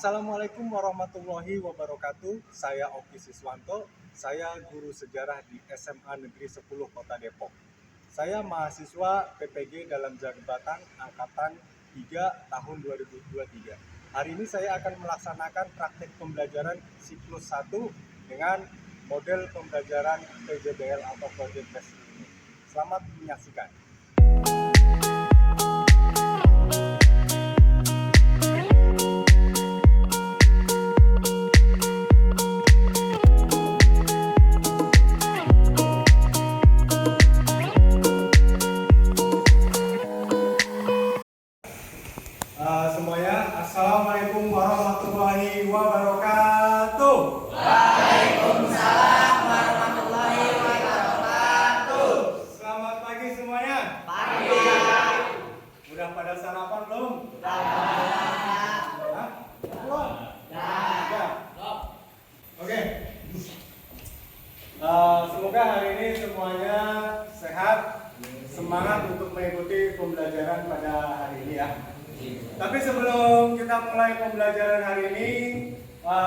Assalamualaikum warahmatullahi wabarakatuh. Saya Oki Siswanto. Saya guru sejarah di SMA Negeri 10 Kota Depok. Saya mahasiswa PPG dalam jabatan Angkatan 3 tahun 2023. Hari ini saya akan melaksanakan praktek pembelajaran siklus 1 dengan model pembelajaran PJBL atau Project Based Learning. Selamat menyaksikan. Semuanya, Assalamualaikum warahmatullahi wabarakatuh. Waalaikumsalam warahmatullahi wabarakatuh. Selamat pagi semuanya. Pagi. Udah pada sarapan belum? Udah. Belum? Udah. Oke. Semoga hari ini semuanya sehat, semangat untuk mengikuti pembelajaran pada hari ini ya. Tapi sebelum kita mulai pembelajaran hari ini,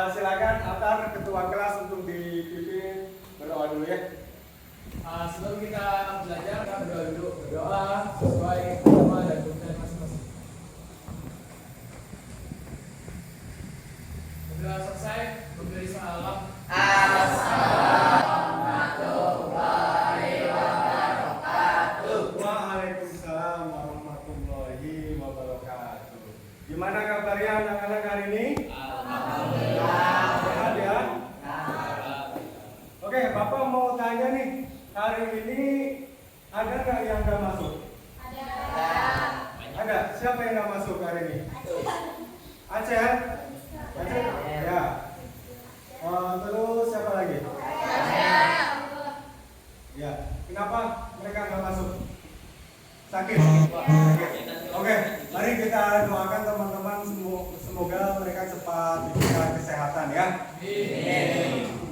silakan antar ketua kelas untuk dipimpin berdoa dulu ya. Sebelum kita belajar, kita berdoa dulu. Berdoa sesuai agama dan budaya masing-masing. Sudah selesai, berdiri salam. Waalaikumsalam warahmatullahi wabarakatuh. Gimana kabarnya anak-anak hari ini? Sehat ya? Oke, Bapak mau tanya nih, hari ini ada nggak yang nggak masuk? Ada. Siapa yang nggak masuk hari ini? Aceh? Aceh? Ya. Terus siapa lagi? Ya. Kenapa mereka nggak masuk? Sakit? Oke, mari kita doakan teman-teman semoga mereka cepat diberikan kesehatan ya.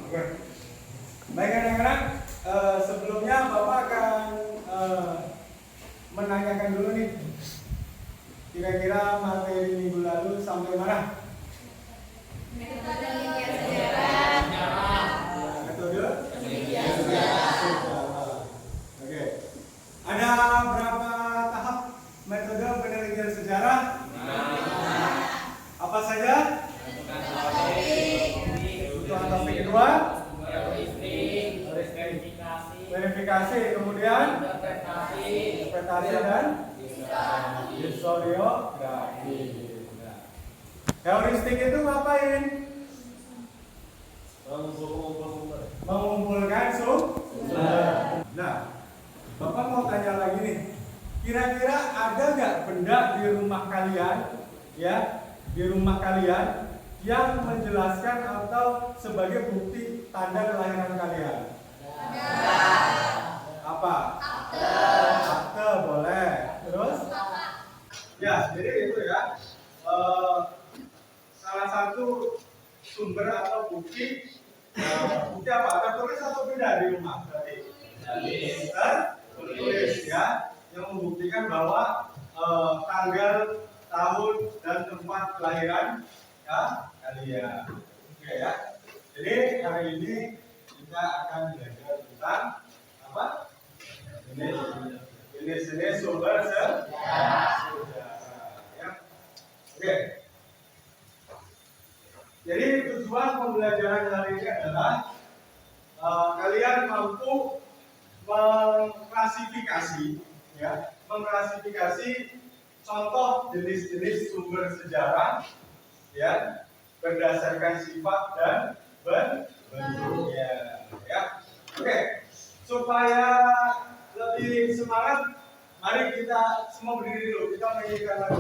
Oke. Baik anak-anak, sebelumnya Bapak akan menanyakan dulu nih, kira-kira materi minggu lalu sampai mana? Metode? Oke. Ada berapa tahap metode penelitian sejarah? Apa saja? Kebutuhan topik kedua? Verifikasi, kemudian interpretasi dan historiografi. Heuristik itu ngapain? Mengumpulkan sumber. Nah, Bapak mau tanya lagi nih, kira-kira ada nggak benda di rumah kalian, ya, di rumah kalian yang menjelaskan atau sebagai bukti tanda kelahiran kalian? Apa? Akte boleh. Terus? Ya, jadi itu ya. Salah satu sumber atau bukti, bukti apa? Tertulis atau benda di rumah? Tertulis ya, yang membuktikan bahwa tanggal, tahun dan tempat kelahiran ya kalian. Oke ya. Jadi hari ini kita akan belajar tentang apa? Jenis-jenis sumber sejarah. Ya. Oke. Jadi tujuan pembelajaran hari ini adalah kalian mampu mengklasifikasi, ya, mengklasifikasi contoh jenis-jenis sumber sejarah, ya, berdasarkan sifat dan bentuknya, ya. Oke, supaya lebih semangat, mari kita semua berdiri dulu. Kita menyanyikan lagu.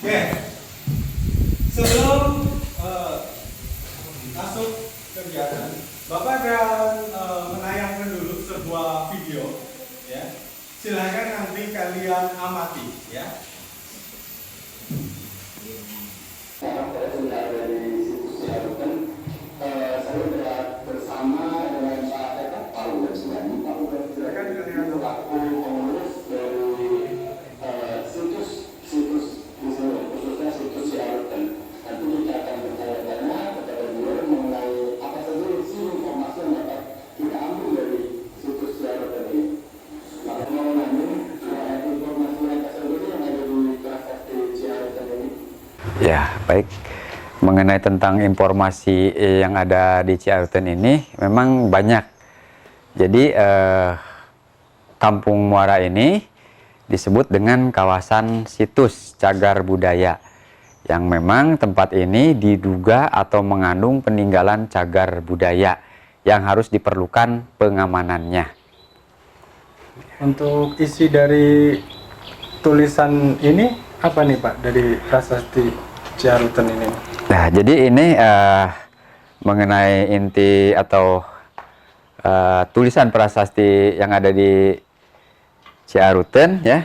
Oke, sebelum masuk kegiatan, Bapak akan menayangkan dulu sebuah video, ya. Silahkan nanti kalian amati, ya. Dari situs Ciarukan, saya bersama dengan Pak Paul dan Sudani. Paul dan Sudani selaku pengurus dari situs di sini, khususnya situs Ciarukan. Nanti kita akan bertanya-tanya kepada beliau mengenai apa saja isi informasi yang dapat kita ambil dari situs Ciarukan ini. Kalau mau nanya informasi apa saja yang ada di prasasti Ciarukan ini. Ya, baik. Mengenai tentang informasi yang ada di Ciarutan ini memang banyak. Jadi Kampung Muara ini disebut dengan kawasan situs cagar budaya yang memang tempat ini diduga atau mengandung peninggalan cagar budaya yang harus diperlukan pengamanannya. Untuk isi dari tulisan ini apa nih Pak dari prasasti Ciarutan ini? Nah, jadi ini mengenai inti atau tulisan prasasti yang ada di Ciarutan, ya.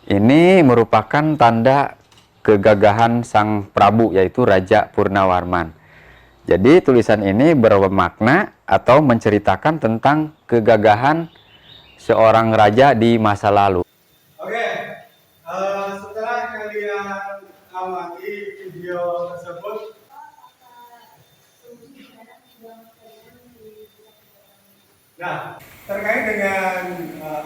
Ini merupakan tanda kegagahan Sang Prabu, yaitu Raja Purnawarman. Jadi tulisan ini bermakna atau menceritakan tentang kegagahan seorang raja di masa lalu. Oke, setelah kalian amati video tersebut, nah terkait dengan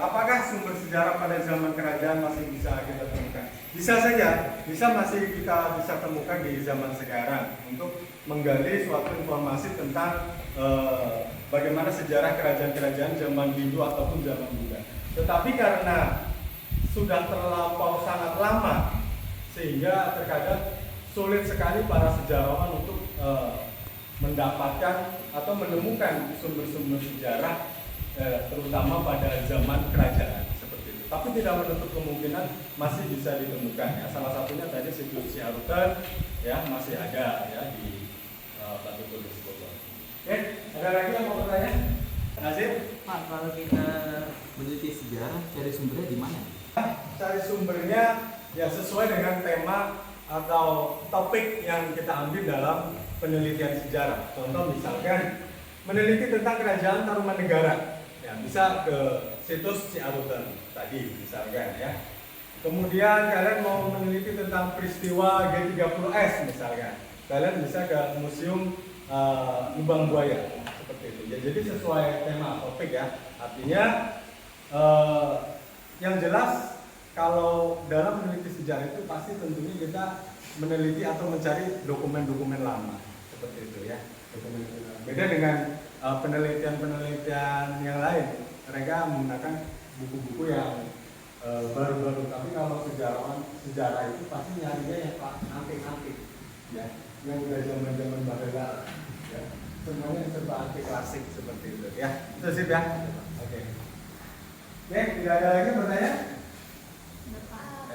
apakah sumber sejarah pada zaman kerajaan masih bisa kita temukan? Bisa saja, masih kita bisa temukan di zaman sekarang untuk menggali suatu informasi tentang bagaimana sejarah kerajaan-kerajaan zaman Hindu ataupun zaman Buddha. Tetapi karena sudah terlampau sangat lama, sehingga terkadang sulit sekali para sejarawan untuk mendapatkan atau menemukan sumber-sumber sejarah terutama pada zaman kerajaan seperti itu. Tapi tidak menutup kemungkinan masih bisa ditemukan, ya. Salah satunya tadi situs Ciarutan, ya, masih ada, ya, di Batu Tulis Bogor. Oke, ada lagi yang mau bertanya? Nazir? Pak, kalau kita meneliti sejarah, cari sumbernya di mana? Cari sumbernya ya sesuai dengan tema atau topik yang kita ambil dalam penelitian sejarah. Contoh misalkan meneliti tentang kerajaan Tarumanegara, ya bisa ke situs Ciarutan tadi misalkan, ya. Kemudian kalian mau meneliti tentang peristiwa G30S misalkan, kalian bisa ke Museum Lubang Buaya seperti itu. Ya, jadi sesuai tema topik, ya. Artinya yang jelas kalau dalam meneliti sejarah itu pasti tentunya kita meneliti atau mencari dokumen-dokumen lama seperti itu, ya. Beda dengan penelitian-penelitian yang lain, mereka menggunakan buku-buku yang baru-baru. Tapi kalau sejarah itu pasti nyarinya yang antik-antik, ya, yang udah zaman-zaman bahula, ya. Semuanya serba antik klasik seperti itu, ya. Itu sip, ya. Oke. Oke, tidak ada lagi pertanyaan?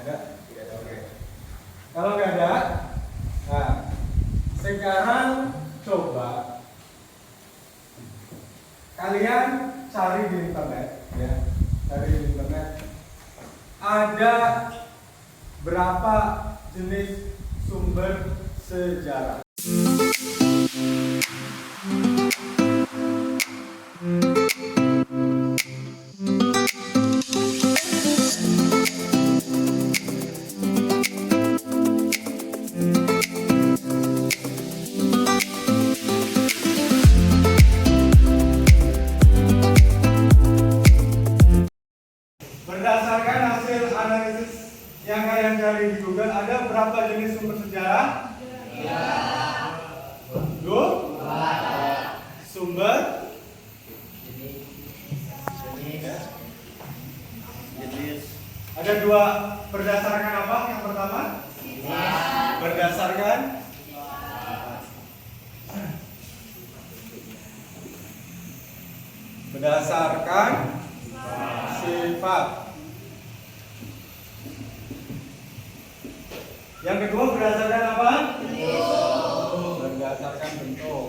Ada? Tidak ada, oke. Kalau nggak ada, nah sekarang coba kalian cari di internet, ya, cari di internet ada berapa jenis sumber sejarah. Berdasarkan hasil analisis yang kalian cari di Google, ada berapa jenis sumber sejarah? Dua. Sumber ada dua. Berdasarkan apa? Yang pertama? Berdasarkan sifat. Yang kedua berdasarkan apa? Bentuk. Berdasarkan bentuk.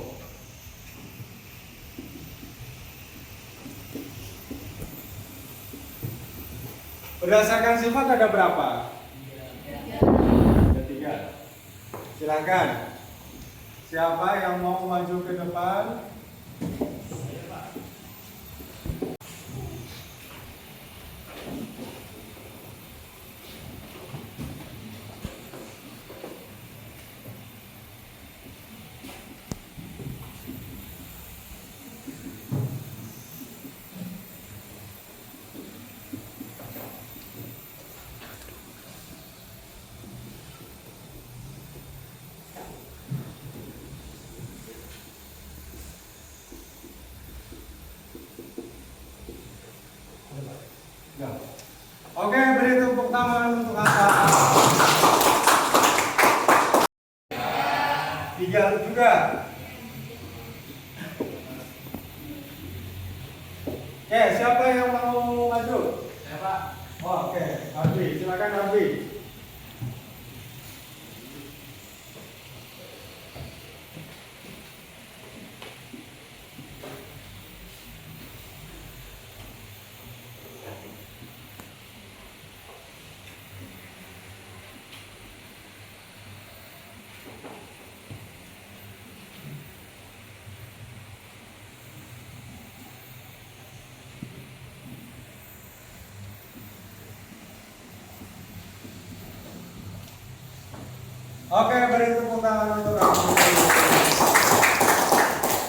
Berdasarkan sifat ada berapa? Ada 3. Silakan. Siapa yang mau maju ke depan? Ya. Oke, beri tepuk tangan untuk apa? 3 juga. Oke, siapa yang mau maju? Saya Pak. Oh, oke, Arbi, silakan Arbi. Oke, beri tepuk tangan untuk Arbi.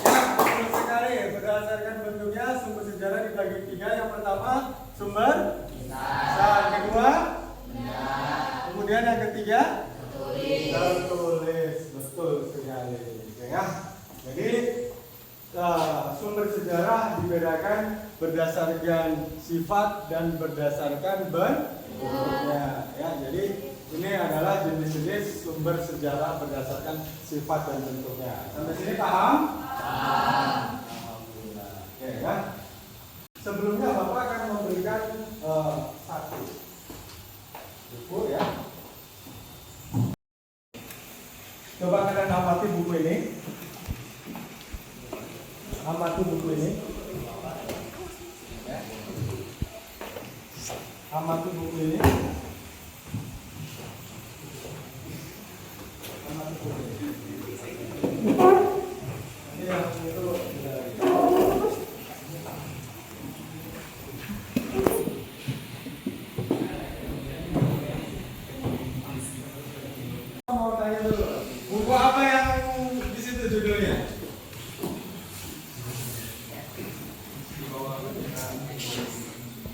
Ya, betul sekali. Berdasarkan bentuknya, sumber sejarah dibagi 3. Yang pertama, sumber besar. Kedua, kemudian yang ketiga, tertulis. Betul sekali. Oke, ya. Jadi sumber sejarah dibedakan berdasarkan sifat dan berdasarkan bentuknya. Ya, jadi ini adalah jenis-jenis sumber sejarah berdasarkan sifat dan bentuknya. Sampai sini paham? Paham. Alhamdulillah. Oke, ya. Sebelumnya Bapak akan memberikan satu buku, ya. Coba kalian amati buku ini. Amati buku ini. Amati buku ini. Mau tanya dulu, buku apa yang di situ judulnya?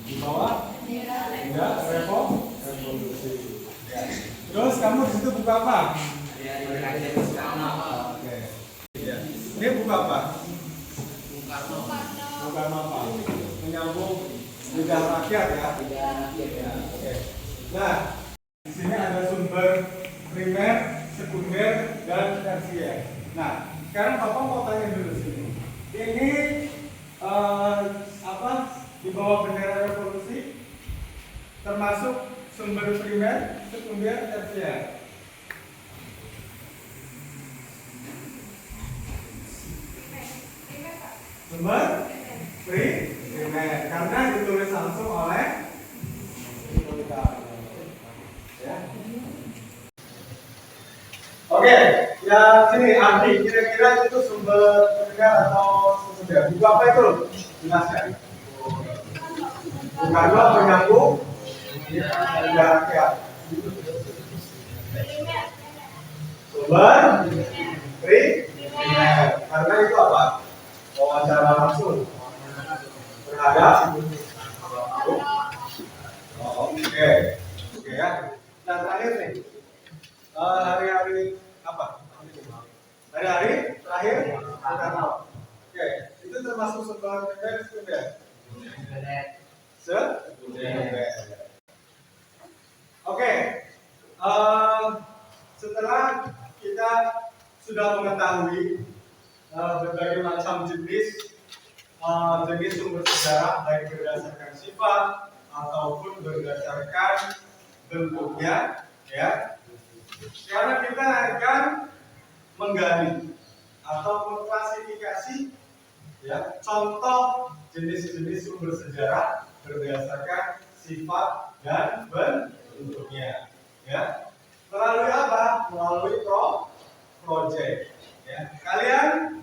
Di bawah? Ya, revolusi. Terus kamu di situ buku apa? Oke. Ya. Ini buku apa? Bukan apa? Menyambung lidah rakyat, ya. Ya, oke. Nah, di sini ada sumber primer, sekunder, dan tersier. Nah, sekarang Bapak mau tanya dulu sini. Ini apa? Di bawah bendera revolusi, termasuk sumber primer, sekunder, tersier. Sumber primer, karena ditulis langsung oleh ya. Oke, yang sini Ardi, kira-kira itu sumber primer atau sekunder? Buku apa itu? Jelaskan. Bukan lo menyambung lidah rakyat. Sumber primer, karena itu apa? Wawancara langsung terhadap. Oke, ya. Nah, terakhir nih, hari-hari apa? Hari-hari terakhir Soekarno. Oke, itu termasuk sumber primer, sekunder. Sekunder. Oke, setelah kita sudah mengetahui berbagai macam jenis sumber sejarah, baik berdasarkan sifat ataupun berdasarkan bentuknya, ya. Sekarang kita akan menggali atau mengklasifikasi ya contoh jenis-jenis sumber sejarah berdasarkan sifat dan bentuknya. Ya, melalui apa? Melalui project. Ya, kalian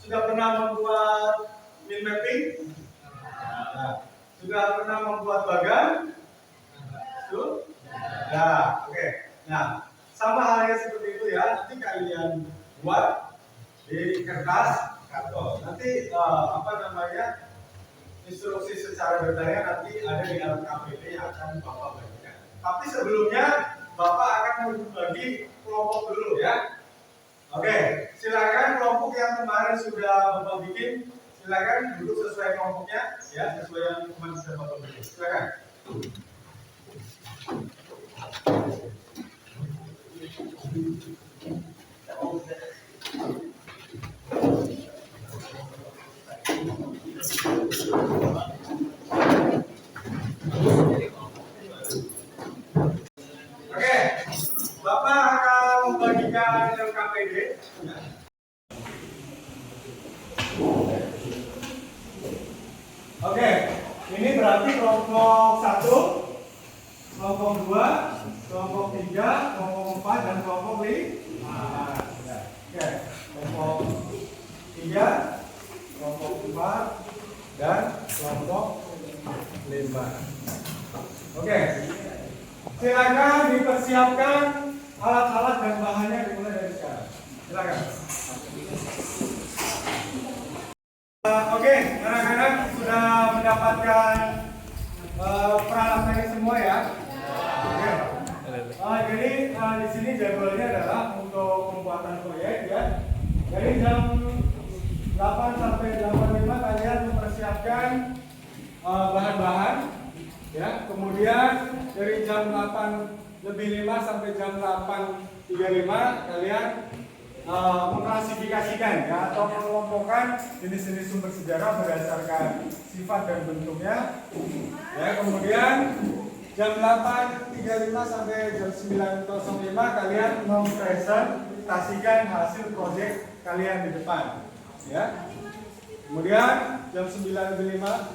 sudah pernah membuat min mapping? Nah, sudah pernah membuat bagan? Nah, oke. Nah, sama halnya seperti itu ya. Nanti kalian buat di kertas karton. Nanti instruksi secara detailnya nanti ada di LKPD yang akan Bapak bagikan. Tapi sebelumnya Bapak akan membagi kelompok dulu ya. Oke, silakan kelompok yang kemarin sudah Bapak bikin, silakan duduk sesuai kelompoknya ya, sesuai yang kemarin sudah Bapak bikin. Silakan. Oke, Bapak akan membagikan LKPD. Oke, ini berarti kelompok 1, kelompok 2, kelompok 3, kelompok 4, dan kelompok 5. Oke, kelompok 3, kelompok 4, dan kelompok 5. Oke, silakan dipersiapkan alat-alat dan bahannya dimulai dari sekarang. Silakan. Oke, anak-anak sudah mendapatkan peralatannya semua ya. Oke. Jadi di sini jadwalnya adalah untuk pembuatan proyek ya. Jadi jam 8 sampai 8.05 kalian mempersiapkan bahan-bahan ya. Kemudian dari jam 8:05 sampai jam 8:35 kalian mengklasifikasikan ya atau mengelompokkan jenis-jenis sumber sejarah berdasarkan sifat dan bentuknya. Ya, kemudian jam 8:35 sampai jam 9:05 kalian mempresentasikan hasil proyek kalian di depan. Ya. Kemudian jam 9:05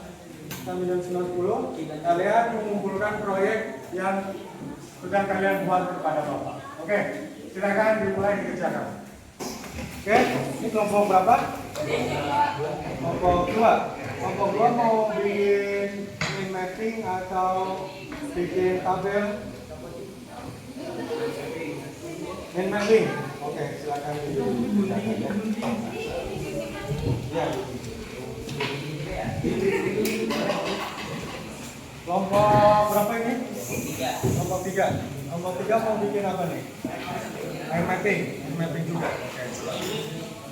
sampai jam 9:10 kalian mengumpulkan proyek yang sudah kalian buat kepada Bapak. Oke, silakan dimulai dikerjakan. Oke, ini kelompok berapa? Kelompok 2. Kelompok 2 mau bikin min mapping atau bikin tabel? Min mapping. Oke, silakan dikerjakan ya. Kelompok berapa ini? Kelompok 3. Kelompok 3 mau bikin apa nih? Mind mapping juga. Oke,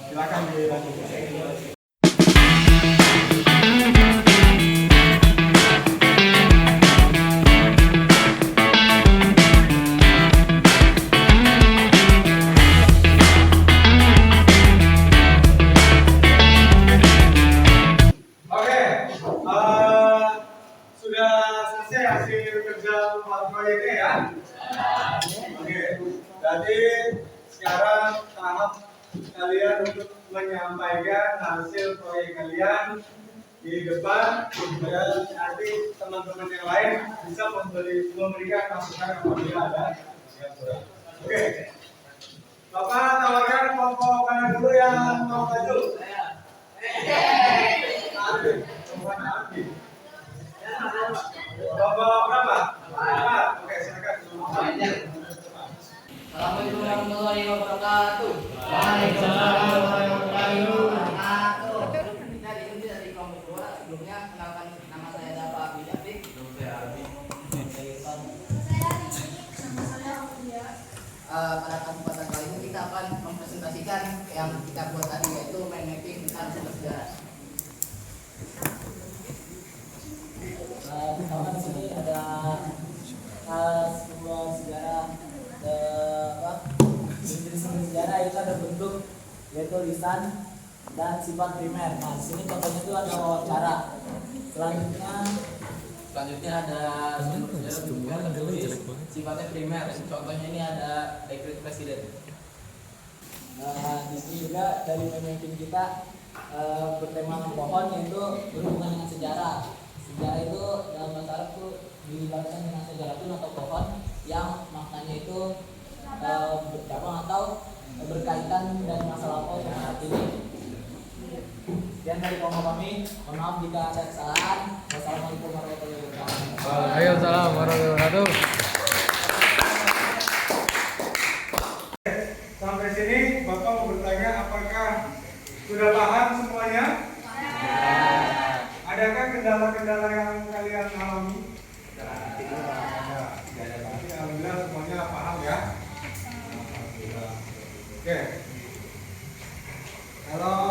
silakan dilanjutkan. Sudah selesai hasil kerja proyeknya ya. Oke, jadi sekarang tahap kalian untuk menyampaikan hasil proyek kalian di depan supaya nanti teman-teman yang lain bisa memberikan masukan apabila ada yang kurang. Oke, Bapak tawarkan kelompok kanan dulu yang mau maju. Kelompok berapa? 4. Oke, silakan. Assalamualaikum warahmatullahi wabarakatuh. Waalaikumsalam warahmatullahi wabarakatuh. Kita di sini dari kelompok 2. Sebelumnya kenalkan nama saya Dafa Abidafik. Pada kesempatan kali ini kita akan mempresentasikan yang kita buat tadi yaitu mind mapping tentang sumber sejarah. Misalkan di sini ada sebuah sejarah jenis sejarah itu ada bentuk yaitu lisan dan sifat primer. Nah di sini contohnya itu ada wawancara. Selanjutnya Selanjutnya ada sumber sejarah bertulis sifatnya primer. Contohnya ini ada dekret presiden. Nah, di sini juga dari pemimpin kita bertema pohon, yaitu berhubungan dengan sejarah. Sejarah itu dalam bahasa Arab itu diibaratkan dengan sejarah tun atau pohon yang maknanya itu bercabang atau berkaitan dari masa lampau sampai saat ini. Sekian dari kelompok kami. Mohon maaf jika ada kesalahan. Wassalamualaikum warahmatullahi wabarakatuh. Waalaikumsalam warahmatullahi wabarakatuh. Sampai sini Bapak mau bertanya apakah sudah paham semuanya? Adakah kendala-kendala yang kalian alami? Alhamdulillah semuanya paham ya. Oke. Kalau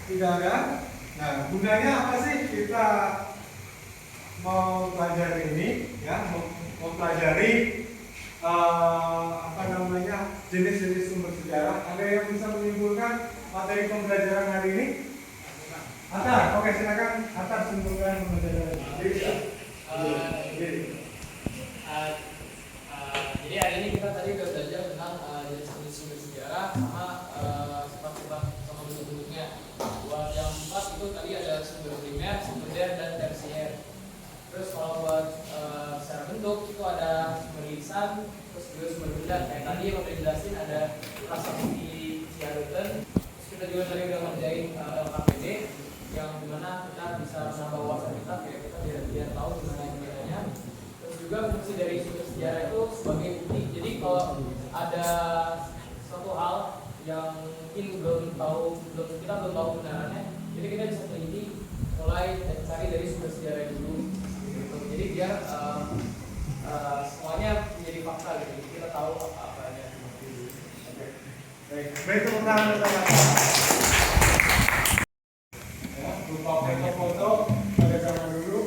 tidak ada, nah gunanya apa sih kita mau belajar ini? Ya, mau pelajari jenis-jenis sumber sejarah. Ada yang bisa menyimpulkan materi pembelajaran hari ini? Atar, oke silakan Atar simpulkan pembelajaran hari ini. Jadi hari ini kita tadi udah belajar tentang jenis-jenis sumber sejarah sama sifat-sifat sama bentuk-bentuknya. Buat yang 4 itu tadi ada sumber primer, sekunder, dan tersier. Terus kalau buat secara bentuk itu ada sumber lisan, terus juga sumber benda. Kayak tadi yang udah dijelasin ada prasasti Ciaruten. Terus kita juga tadi udah ngerjain LKPD yang dimana kita bisa menambah wawasan kita biar tahu gimana yang bedanya. Terus juga fungsi dari sumber sejarah itu sebagai bukti. Jadi kalau ada suatu hal yang mungkin kita belum tahu kebenarannya, jadi kita bisa teliti, mulai cari dari sumber sejarah dulu. Gitu. Jadi biar semuanya menjadi fakta gitu. Jadi kita tahu apa yang dulu. Oke. Baik, tepuk tangan untuk Bapak. Ya, berupa foto-foto pada zaman dulu.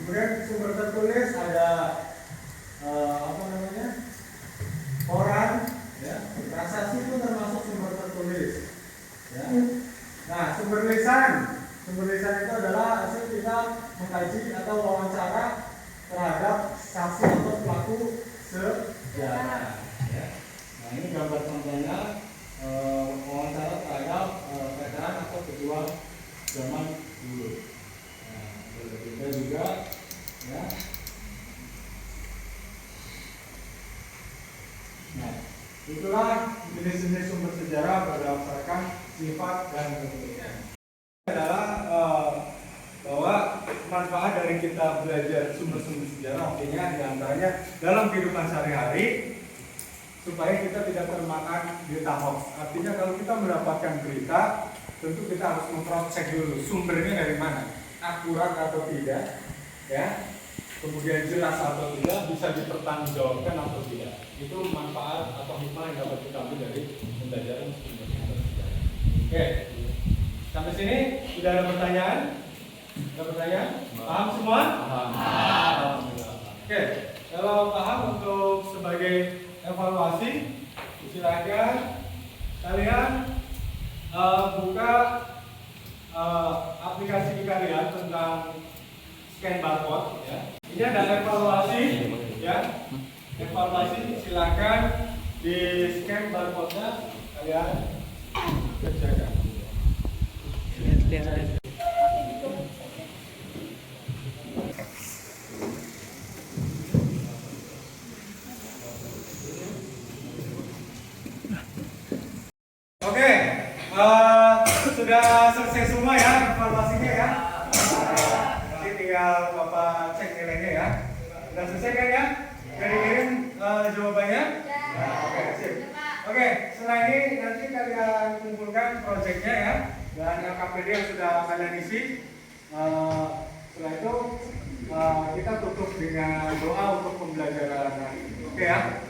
Kemudian sumber tertulis ada koran, ya. Prasasti itu termasuk sumber tertulis. Ya. Nah, sumber lisan itu adalah hasil kita mengkaji atau wawancara terhadap saksi atau pelaku sejarah. Ya. Nah, ini gambar contohnya wawancara terhadap veteran atau pejuang zaman dulu. Nah, kita juga, ya. Nah, itulah jenis-jenis sumber sejarah berdasarkan sifat dan bentuknya. Adalah bahwa manfaat dari kita belajar sumber-sumber sejarah artinya diantaranya dalam kehidupan sehari-hari supaya kita tidak termakan berita hoax. Artinya kalau kita mendapatkan berita, tentu kita harus mengcross-check dulu sumbernya dari mana, akurat atau tidak, ya. Kemudian jelas atau tidak, bisa dipertanggungjawabkan atau tidak. Itu manfaat atau hikmah yang dapat kita ambil dari pembelajaran sumber sejarah. Oke, sampai sini sudah ada pertanyaan? Ada pertanyaan? Paham semua? Paham. Oke, kalau paham untuk sebagai evaluasi, silakan kalian buka aplikasi kalian tentang scan barcode, ya. Ini ada evaluasi, ya. Evaluasi, silakan di scan barcode-nya kalian kerjakan. Oke, sudah selesai semua ya evaluasinya ya. Nanti tinggal Bapak cek nilainya ya. Sudah selesai kan ya? Udah dikirim jawabannya? Oke, sip. Oke, setelah ini nanti kalian kumpulkan proyeknya ya dan LKPD yang sudah kalian isi. Setelah itu kita tutup dengan doa untuk pembelajaran hari ini. Oke ya.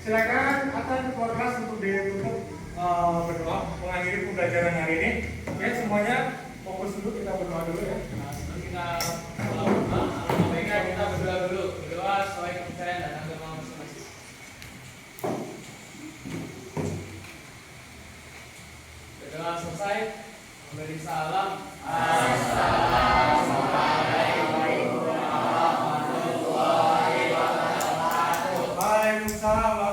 Silakan akan keluar kelas untuk ditutup berdoa mengakhiri pembelajaran hari ini. Oke, semuanya fokus dulu, kita berdoa dulu ya. Kita berdoa dulu. Berdoa sesuai kepercayaan dan agama masing-masing. Berdoa selesai, memberi salam. Assalamualaikum. Waalaikumsalam